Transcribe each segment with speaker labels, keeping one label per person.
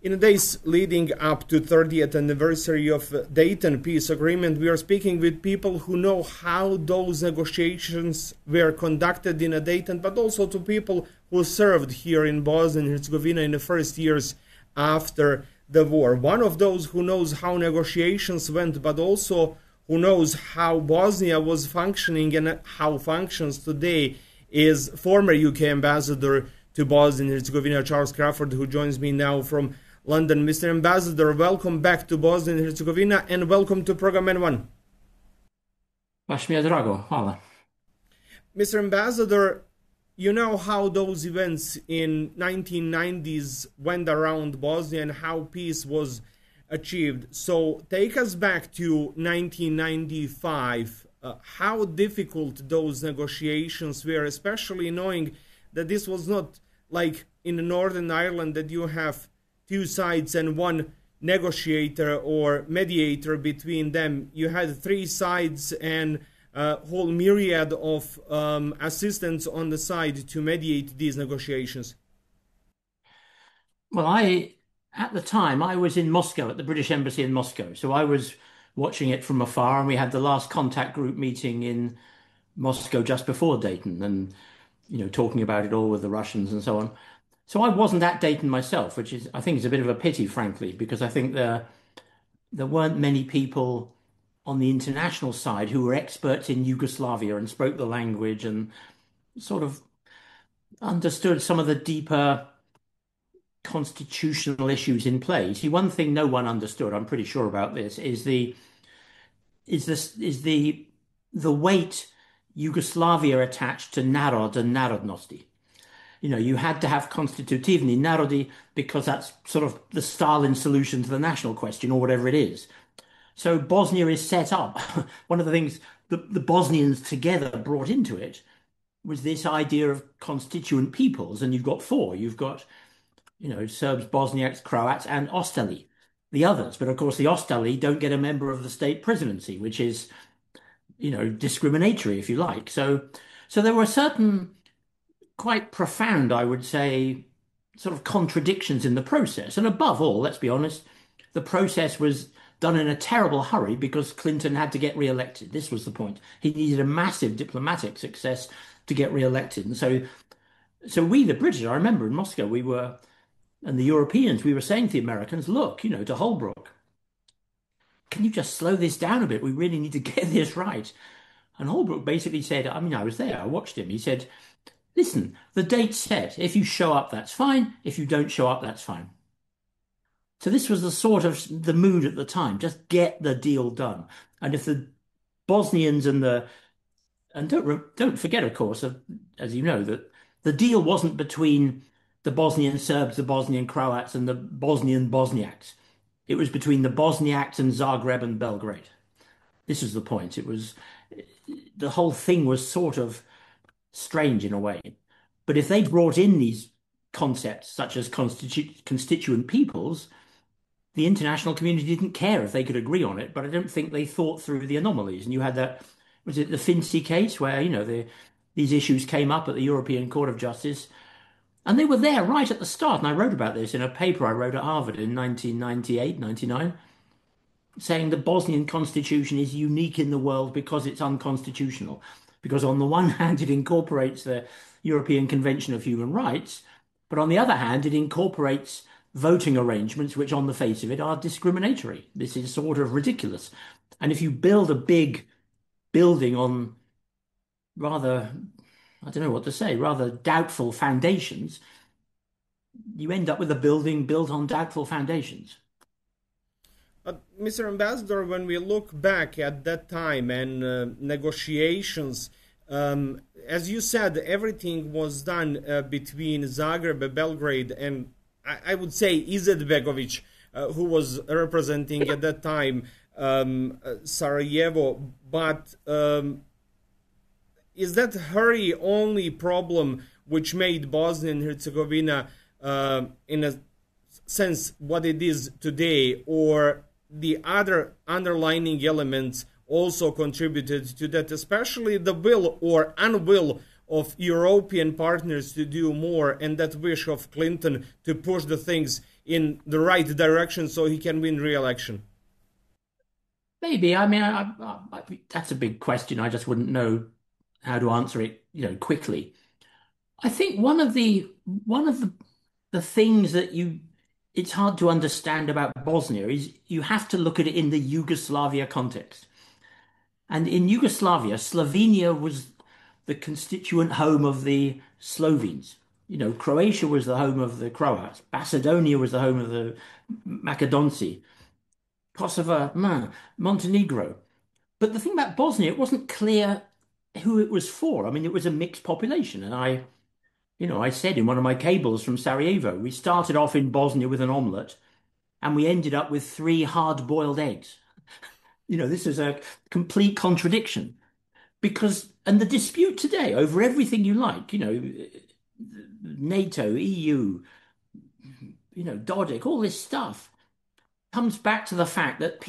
Speaker 1: In the days leading up to 30th anniversary of Dayton Peace Agreement, we are speaking with people who know how those negotiations were conducted in Dayton, but also to people who served here in Bosnia and Herzegovina in the first years after the war. One of those who knows how negotiations went, but also who knows how Bosnia was functioning and how functions today, is former UK ambassador to Bosnia and Herzegovina, Charles Crawford, who joins me now from London. Mr. Ambassador, welcome back to Bosnia and Herzegovina and welcome to Program N1.
Speaker 2: Baš mi je drago, hvala.
Speaker 1: Mr. Ambassador, you know how those events in 1990s went around Bosnia and how peace was achieved. So take us back to 1995. How difficult those negotiations were, especially knowing that this was not like in Northern Ireland that you have two sides and one negotiator or mediator between them. You had three sides and a whole myriad of assistants on the side to mediate these negotiations.
Speaker 2: Well, at the time, I was in Moscow at the British Embassy in Moscow. So I was watching it from afar, and we had the last contact group meeting in Moscow just before Dayton and, talking about it all with the Russians and so on. So I wasn't at Dayton myself, which I think is a bit of a pity, frankly, because I think there weren't many people on the international side who were experts in Yugoslavia and spoke the language and sort of understood some of the deeper constitutional issues in play. See, one thing no one understood, I'm pretty sure about this, is the weight Yugoslavia attached to narod and narodnosti. You had to have konstitutivni narodi because that's sort of the Stalin solution to the national question or whatever it is. So Bosnia is set up. One of the things the Bosnians together brought into it was this idea of constituent peoples. And you've got four. You've got, Serbs, Bosniaks, Croats, and Ostali, the others. But of course, the Ostali don't get a member of the state presidency, which is, discriminatory, if you like. So there were certain quite profound, I would say, sort of contradictions in the process. And above all, let's be honest, the process was done in a terrible hurry because Clinton had to get re-elected. This was the point. He needed a massive diplomatic success to get re-elected. And so we, the British, I remember in Moscow, and the Europeans, we were saying to the Americans, look, to Holbrooke, can you just slow this down a bit? We really need to get this right. And Holbrooke basically said, I was there, I watched him. He said, listen, the date's set. If you show up, that's fine. If you don't show up, that's fine. So this was the mood at the time. Just get the deal done. And if the Bosnians and don't forget, of course, as you know, that the deal wasn't between the Bosnian Serbs, the Bosnian Croats, and the Bosnian Bosniaks. It was between the Bosniaks and Zagreb and Belgrade. This is the point. The whole thing was sort of strange in a way. But if they brought in these concepts such as constituent peoples, the international community didn't care if they could agree on it, but I don't think they thought through the anomalies. And you had was it the Finci case where, these issues came up at the European Court of Justice, and they were there right at the start. And I wrote about this in a paper I wrote at Harvard in 1998, 99, saying the Bosnian constitution is unique in the world because it's unconstitutional. Because on the one hand, it incorporates the European Convention of Human Rights, but on the other hand, it incorporates voting arrangements, which on the face of it are discriminatory. This is sort of ridiculous. And if you build a big building on rather, I don't know what to say, rather doubtful foundations, you end up with a building built on doubtful foundations.
Speaker 1: Mr. Ambassador, when we look back at that time and negotiations, as you said, everything was done between Zagreb and Belgrade, and I would say Izetbegovic, who was representing at that time Sarajevo. But is that hurry only problem which made Bosnia and Herzegovina in a sense what it is today, or the other underlining elements also contributed to that, especially the will or unwill of European partners to do more, and that wish of Clinton to push the things in the right direction so he can win re-election?
Speaker 2: Maybe. I mean, that's a big question. I just wouldn't know how to answer it, quickly. I think one of the things that it's hard to understand about Bosnia is you have to look at it in the Yugoslavia context. And in Yugoslavia, Slovenia was the constituent home of the Slovenes. Croatia was the home of the Croats. Macedonia was the home of the Macedonci. Kosovo, Montenegro. But the thing about Bosnia, it wasn't clear who it was for. I mean, it was a mixed population. And I said in one of my cables from Sarajevo, we started off in Bosnia with an omelette and we ended up with three hard-boiled eggs. This is a complete contradiction and the dispute today over everything you like, NATO, EU, Dodik, all this stuff comes back to the fact that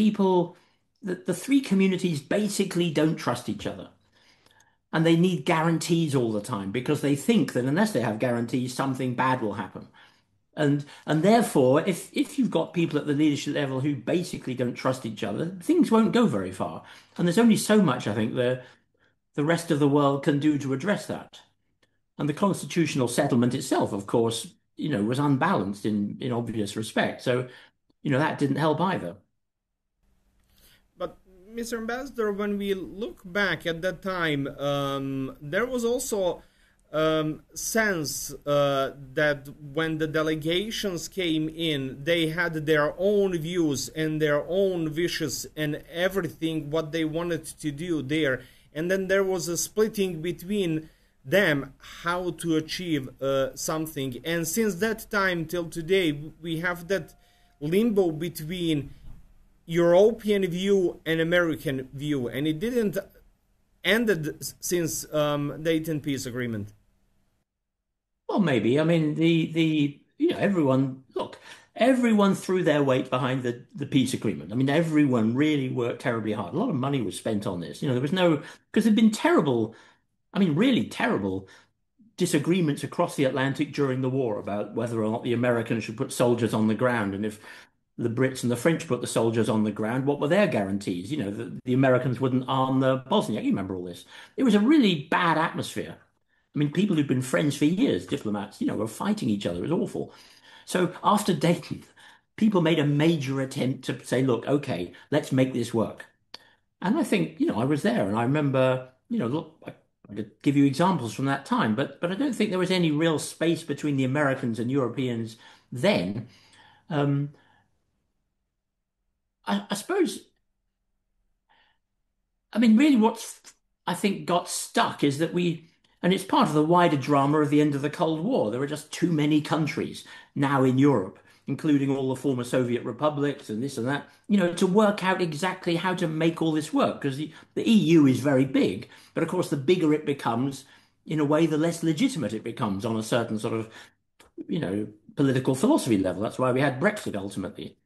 Speaker 2: that the three communities basically don't trust each other. And they need guarantees all the time because they think that unless they have guarantees, something bad will happen. And therefore, if you've got people at the leadership level who basically don't trust each other, things won't go very far. And there's only so much, I think, the rest of the world can do to address that. And the constitutional settlement itself, of course, was unbalanced in obvious respect. So, that didn't help either.
Speaker 1: But Mr. Ambassador, when we look back at that time, there was also sense that when the delegations came in, they had their own views and their own wishes and everything what they wanted to do there, and then there was a splitting between them how to achieve something. And since that time till today, we have that limbo between European view and American view, and it didn't ended since Dayton Peace Agreement.
Speaker 2: Well, maybe. I mean, everyone threw their weight behind the peace agreement. I mean, everyone really worked terribly hard. A lot of money was spent on this. There was because there'd been terrible, I mean, really terrible disagreements across the Atlantic during the war about whether or not the Americans should put soldiers on the ground. And if the Brits and the French put the soldiers on the ground, what were their guarantees? The Americans wouldn't arm the Bosniak. You remember all this. It was a really bad atmosphere. I mean, people who'd been friends for years, diplomats, were fighting each other. It was awful. So after Dayton, people made a major attempt to say, look, okay, let's make this work. And I think, I was there and I remember, look, I could give you examples from that time, but I don't think there was any real space between the Americans and Europeans then. Um, I suppose, I mean, really I think got stuck is that and it's part of the wider drama of the end of the Cold War. There are just too many countries now in Europe, including all the former Soviet republics and this and that, to work out exactly how to make all this work. Because the EU is very big, but of course, the bigger it becomes, in a way, the less legitimate it becomes on a certain sort of, political philosophy level. That's why we had Brexit ultimately.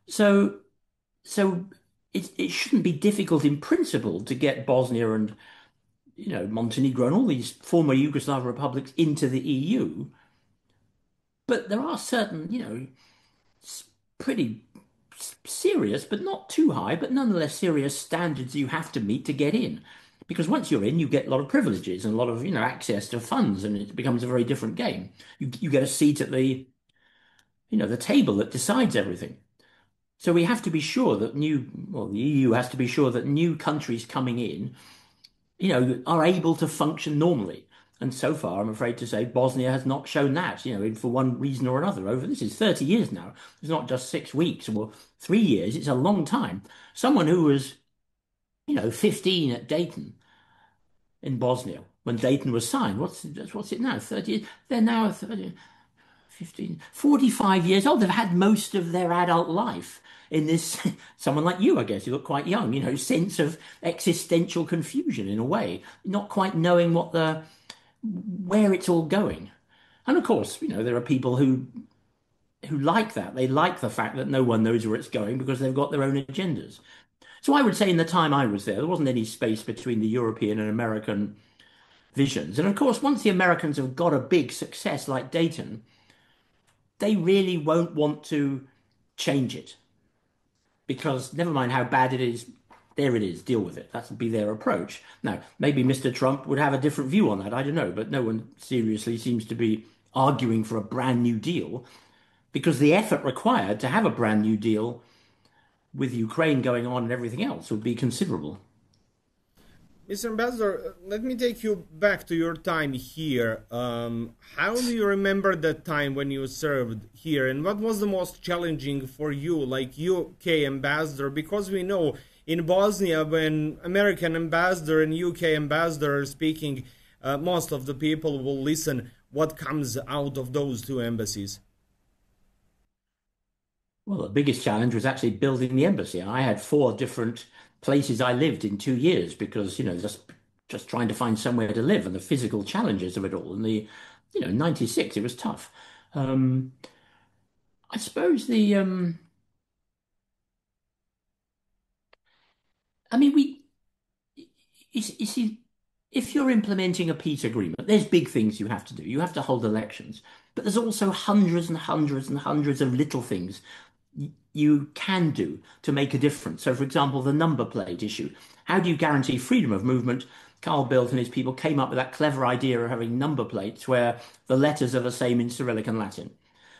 Speaker 2: So, so it shouldn't be difficult in principle to get Bosnia and Montenegro and all these former Yugoslav republics into the EU. But there are certain, pretty serious, but not too high, but nonetheless serious standards you have to meet to get in. Because once you're in, you get a lot of privileges and a lot of, access to funds, and it becomes a very different game. You get a seat at the table that decides everything. So we have to be sure that the EU has to be sure that new countries coming in are able to function normally. And so far, I'm afraid to say, Bosnia has not shown that, for one reason or another. This is 30 years now. It's not just 6 weeks or 3 years. It's a long time. Someone who was, 15 at Dayton in Bosnia when Dayton was signed. What's it now? 30 years. They're now 30, 15, 45 years old. They've had most of their adult life in this, someone like you, I guess, you look quite young, sense of existential confusion in a way, not quite knowing where it's all going. And of course, there are people who like that. They like the fact that no one knows where it's going because they've got their own agendas. So I would say in the time I was there wasn't any space between the European and American visions. And of course, once the Americans have got a big success like Dayton, they really won't want to change it because never mind how bad it is, there it is, deal with it. That would be their approach. Now, maybe Mr. Trump would have a different view on that. I don't know, but no one seriously seems to be arguing for a brand new deal because the effort required to have a brand new deal with Ukraine going on and everything else would be considerable.
Speaker 1: Mr. Ambassador, let me take you back to your time here. How do you remember that time when you served here, and what was the most challenging for you, like UK ambassador? Because we know in Bosnia, when American ambassador and UK ambassador are speaking, most of the people will listen what comes out of those two embassies.
Speaker 2: Well, the biggest challenge was actually building the embassy. I had four different places I lived in 2 years because, just trying to find somewhere to live and the physical challenges of it all. And '96, it was tough. Um, I suppose I mean, you see, if you're implementing a peace agreement, there's big things you have to do. You have to hold elections, but there's also hundreds and hundreds and hundreds of little things you can do to make a difference. So, for example, the number plate issue. How do you guarantee freedom of movement? Carl Bildt and his people came up with that clever idea of having number plates where the letters are the same in Cyrillic and Latin.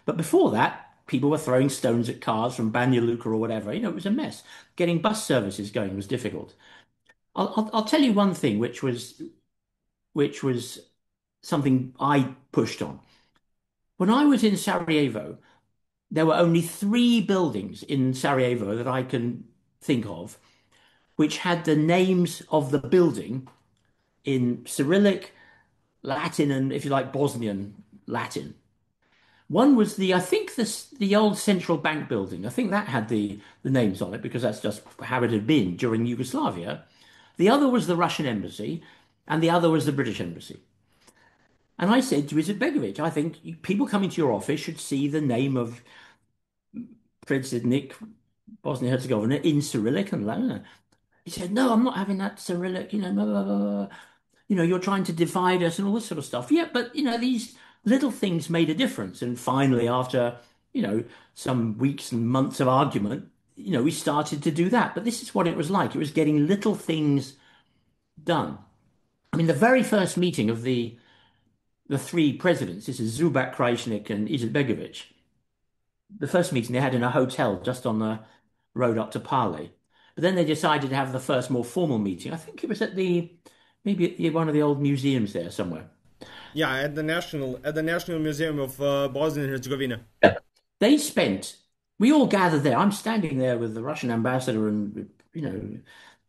Speaker 2: But before that, people were throwing stones at cars from Banja Luka or whatever. It was a mess. Getting bus services going was difficult. I'll tell you one thing, which was something I pushed on. When I was in Sarajevo, there were only three buildings in Sarajevo that I can think of which had the names of the building in Cyrillic, Latin, and if you like, Bosnian Latin. One was I think the old central bank building. I think that had the names on it because that's just how it had been during Yugoslavia. The other was the Russian embassy, and the other was the British embassy. And I said to Izetbegovic, I think people coming to your office should see the name of Predsjednik Bosnia-Herzegovina in Cyrillic and Latin. He said, no, I'm not having that Cyrillic, blah, blah, blah. You're trying to divide us and all this sort of stuff. Yeah, but, these little things made a difference. And finally, after, some weeks and months of argument, we started to do that. But this is what it was like. It was getting little things done. I mean, the very first meeting of the three presidents, this is Zubak, Krajisnik, and Izetbegovic, the first meeting they had in a hotel just on the road up to Pali. But then they decided to have the first more formal meeting. I think it was maybe at one of the old museums there somewhere.
Speaker 1: Yeah, at the National Museum of Bosnia and Herzegovina.
Speaker 2: Yeah. We all gathered there. I'm standing there with the Russian ambassador and,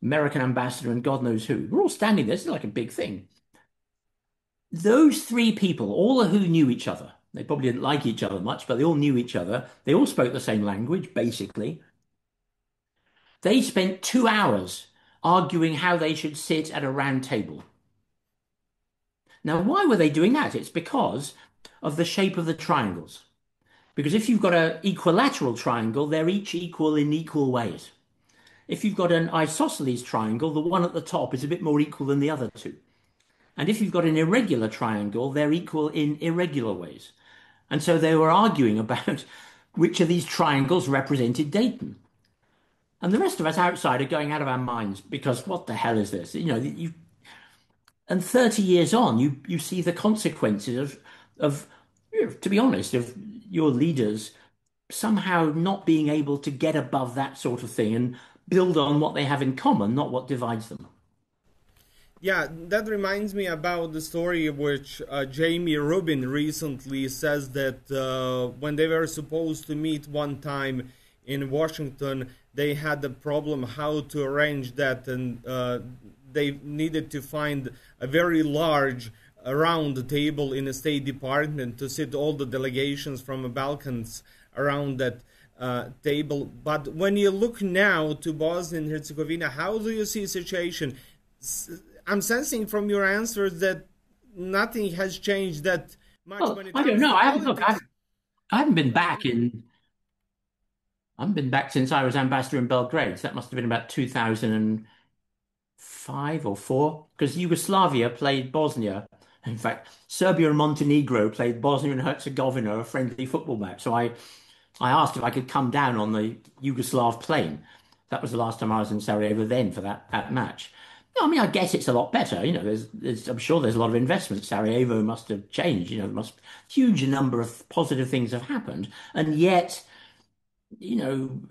Speaker 2: American ambassador and God knows who. We're all standing there. It's like a big thing. Those three people, all who knew each other, they probably didn't like each other much, but they all knew each other. They all spoke the same language, basically. They spent 2 hours arguing how they should sit at a round table. Now, why were they doing that? It's because of the shape of the triangles. Because if you've got an equilateral triangle, they're each equal in equal ways. If you've got an isosceles triangle, the one at the top is a bit more equal than the other two. And if you've got an irregular triangle, they're equal in irregular ways. And so they were arguing about which of these triangles represented Dayton. And the rest of us outside are going out of our minds because what the hell is this? And 30 years on, you see the consequences of to be honest, of your leaders somehow not being able to get above that sort of thing and build on what they have in common, not what divides them.
Speaker 1: Yeah, that reminds me about the story which Jamie Rubin recently says that when they were supposed to meet one time in Washington, they had the problem how to arrange that, and they needed to find a very large round table in the State Department to sit all the delegations from the Balkans around that table. But when you look now to Bosnia and Herzegovina, how do you see the situation? I'm sensing from your answers that nothing has changed that much
Speaker 2: Well,
Speaker 1: when it
Speaker 2: I don't
Speaker 1: comes
Speaker 2: know.
Speaker 1: to
Speaker 2: I haven't look.
Speaker 1: politics.
Speaker 2: I haven't been back in. I haven't been back since I was ambassador in Belgrade. So that must have been about 2005, five or four, because Yugoslavia played Bosnia. In fact, Serbia and Montenegro played Bosnia and Herzegovina, a friendly football match. So I asked if I could come down on the Yugoslav plane. That was the last time I was in Sarajevo then for that match. No, I mean, I guess it's a lot better. I'm sure there's a lot of investment. Sarajevo must have changed. Huge number of positive things have happened, and yet, you know,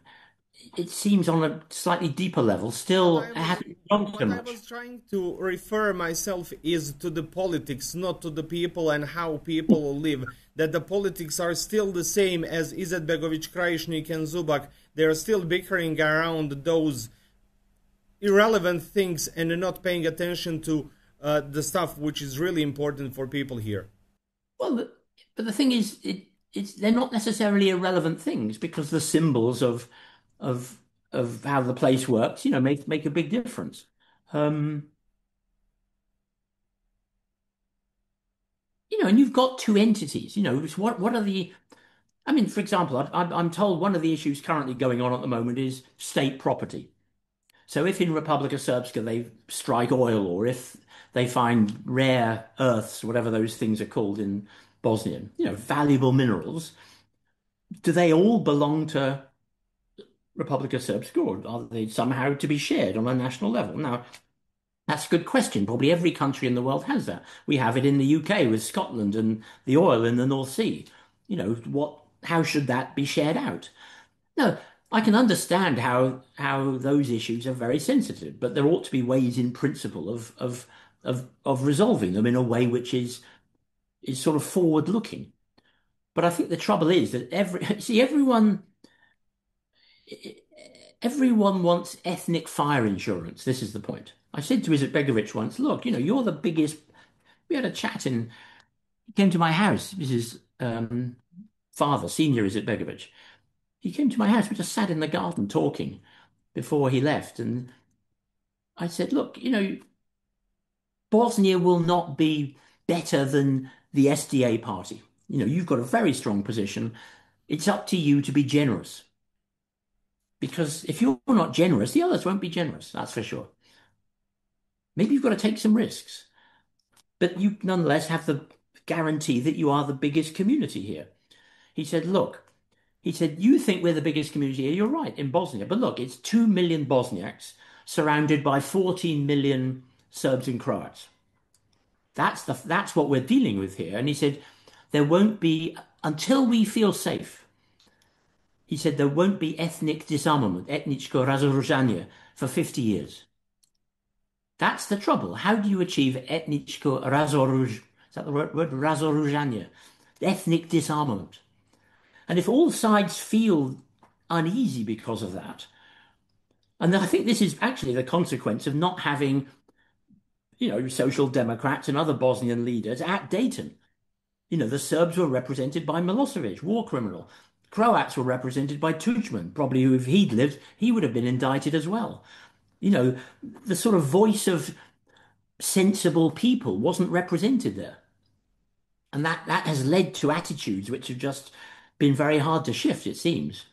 Speaker 2: it seems on a slightly deeper level
Speaker 1: What
Speaker 2: still
Speaker 1: I was
Speaker 2: hasn't gone so
Speaker 1: what I
Speaker 2: much.
Speaker 1: was trying to refer myself is to the politics, not to the people and how people live. That the politics are still the same as Izetbegovic, Krajišnik, and Zubak. They are still bickering around those irrelevant things and not paying attention to the stuff which is really important for people here.
Speaker 2: Well, but the thing is, they're not necessarily irrelevant things because the symbols of of how the place works, make a big difference. Um, and you've got two entities. What are the? I mean, for example, I'm told one of the issues currently going on at the moment is state property. So if in Republika Srpska they strike oil, or if they find rare earths, whatever those things are called in Bosnian, valuable minerals, do they all belong to Republika Srpska, or are they somehow to be shared on a national level? Now, that's a good question. Probably every country in the world has that. We have it in the UK with Scotland and the oil in the North Sea. How should that be shared out? No, I can understand how those issues are very sensitive, but there ought to be ways in principle of resolving them in a way which is sort of forward looking. But I think the trouble is that everyone wants ethnic fire insurance. This is the point. I said to Izet Begovic once, look, you're the biggest. We had a chat and he came to my house. This is father, senior Izet Begovic. He came to my house. We just sat in the garden talking before he left. And I said, look, Bosnia will not be better than the SDA party. You've got a very strong position. It's up to you to be generous. Because if you're not generous, the others won't be generous. That's for sure. Maybe you've got to take some risks, but you nonetheless have the guarantee that you are the biggest community here. He said, look, you think we're the biggest community here. You're right in Bosnia, but look, it's 2 million Bosniaks surrounded by 14 million Serbs and Croats. That's what we're dealing with here. And he said, there won't be, until we feel safe, he said, there won't be ethnic disarmament, etničko razoružanje, for 50 years. That's the trouble. How do you achieve etničko razoruž? Is that the word? Razoružanje? Ethnic disarmament. And if all sides feel uneasy because of that, and I think this is actually the consequence of not having, social democrats and other Bosnian leaders at Dayton. The Serbs were represented by Milosevic, war criminal. Croats were represented by Tudjman, probably who, if he'd lived, he would have been indicted as well. The sort of voice of sensible people wasn't represented there. And that has led to attitudes which have just been very hard to shift, it seems.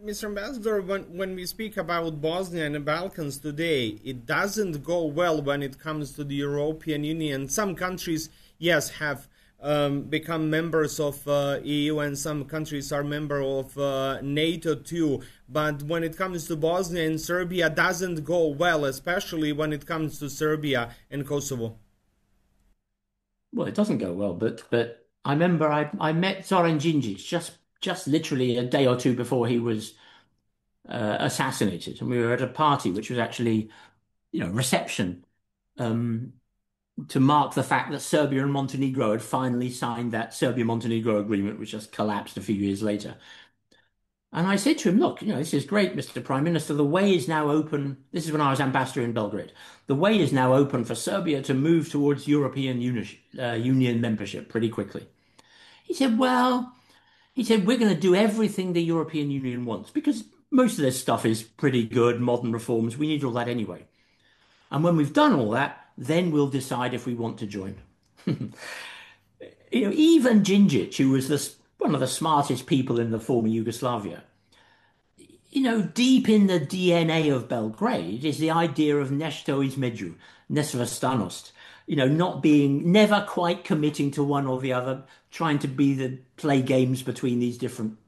Speaker 1: Mr. Ambassador, when we speak about Bosnia and the Balkans today, it doesn't go well when it comes to the European Union. Some countries, yes, have become members of EU, and some countries are member of NATO too. But when it comes to Bosnia and Serbia, doesn't go well, especially when it comes to Serbia and Kosovo.
Speaker 2: Well, it doesn't go well, but I remember I met Zoran Djindjic just literally a day or two before he was assassinated, and we were at a party which was actually, reception um, to mark the fact that Serbia and Montenegro had finally signed that Serbia-Montenegro agreement, which just collapsed a few years later. And I said to him, look, this is great, Mr. Prime Minister. The way is now open. This is when I was ambassador in Belgrade. The way is now open for Serbia to move towards European Union membership pretty quickly. He said, well, we're going to do everything the European Union wants because most of this stuff is pretty good, modern reforms. We need all that anyway. And when we've done all that, then we'll decide if we want to join. Even Djindjic, who was one of the smartest people in the former Yugoslavia, deep in the DNA of Belgrade is the idea of nešto između, nesvrstanost. Not being, never quite committing to one or the other, trying to play games between these different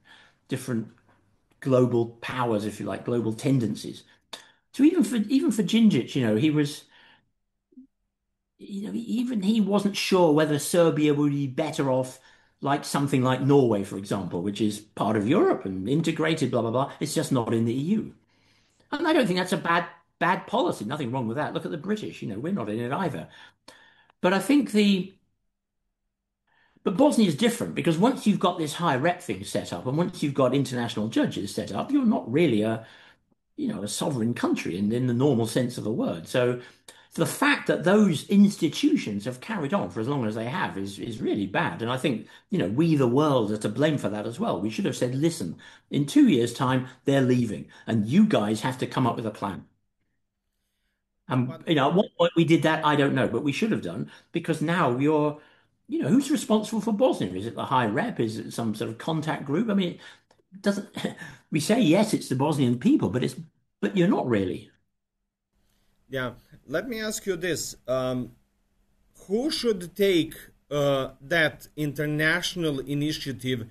Speaker 2: global powers, if you like, global tendencies. So even for Djindjic, he was, even he wasn't sure whether Serbia would be better off like something like Norway, for example, which is part of Europe and integrated, blah, blah, blah. It's just not in the EU. And I don't think that's a bad policy. Nothing wrong with that. Look at the British, we're not in it either. But I think but Bosnia is different because once you've got this high rep thing set up and once you've got international judges set up, you're not really a sovereign country in the normal sense of the word. So the fact that those institutions have carried on for as long as they have is really bad. And I think, we, the world, are to blame for that as well. We should have said, listen, in 2 years' time, they're leaving, and you guys have to come up with a plan. And,
Speaker 1: But
Speaker 2: at what point we did that, I don't know, but we should have done because now who's responsible for Bosnia? Is it the high rep? Is it some sort of contact group? I mean, it doesn't, we say, yes, it's the Bosnian people, but you're not really.
Speaker 1: yeah, let me ask you this. Who should take that international initiative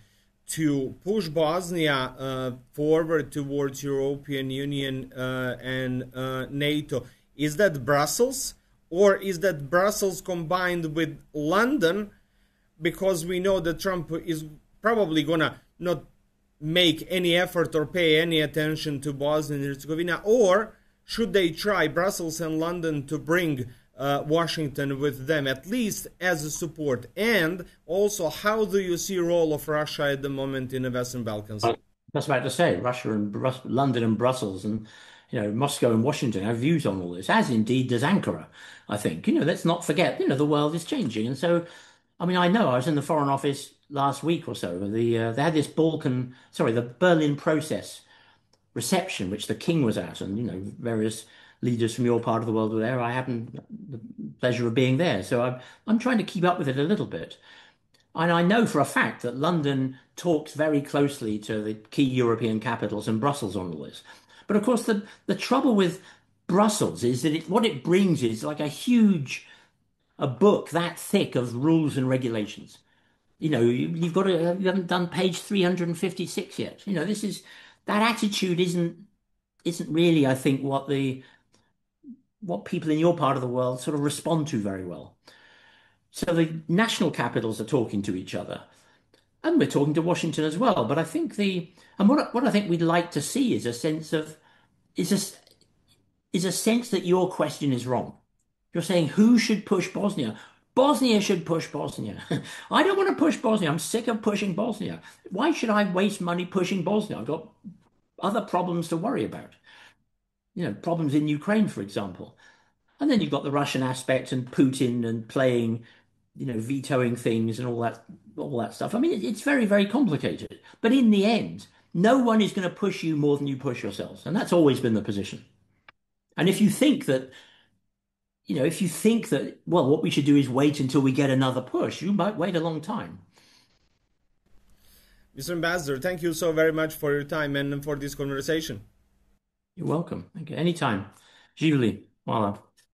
Speaker 1: to push Bosnia forward towards European Union and NATO? Is that Brussels, or is that Brussels combined with London? Because we know that Trump is probably gonna not make any effort or pay any attention to Bosnia and Herzegovina, or should they try Brussels and London to bring Washington with them, at least as a support? And also, how do you see role of Russia at the moment in the Western Balkans?
Speaker 2: That's about to say, Russia and London and Brussels and Moscow and Washington have views on all this, as indeed does Ankara. I think let's not forget the world is changing, and so I mean I know I was in the Foreign Office last week or so. They had this the Berlin Process reception, which the King was at, and various leaders from your part of the world were there. I happened the pleasure of being there, so I'm trying to keep up with it a little bit. And I know for a fact that London talks very closely to the key European capitals and Brussels on all this. But of course, the trouble with Brussels is that what it brings is like a book that thick of rules and regulations. You haven't done page 356 yet. That attitude isn't really, I think, what people in your part of the world sort of respond to very well. So the national capitals are talking to each other, and we're talking to Washington as well. But I think what I think we'd like to see is a sense of is a is a sense that your question is wrong. You're saying who should push Bosnia? Bosnia should push Bosnia. I don't want to push Bosnia. I'm sick of pushing Bosnia. Why should I waste money pushing Bosnia? I've got other problems to worry about. Problems in Ukraine, for example. And then you've got the Russian aspect and Putin and playing, vetoing things and all that stuff. I mean, it's very, very complicated. But in the end, no one is going to push you more than you push yourselves. And that's always been the position. And if you think that, well, what we should do is wait until we get another push, you might wait a long time.
Speaker 1: Mr. Ambassador, thank you so very much for your time and for this conversation.
Speaker 2: You're welcome. Okay, anytime. Živjeli. Hvala.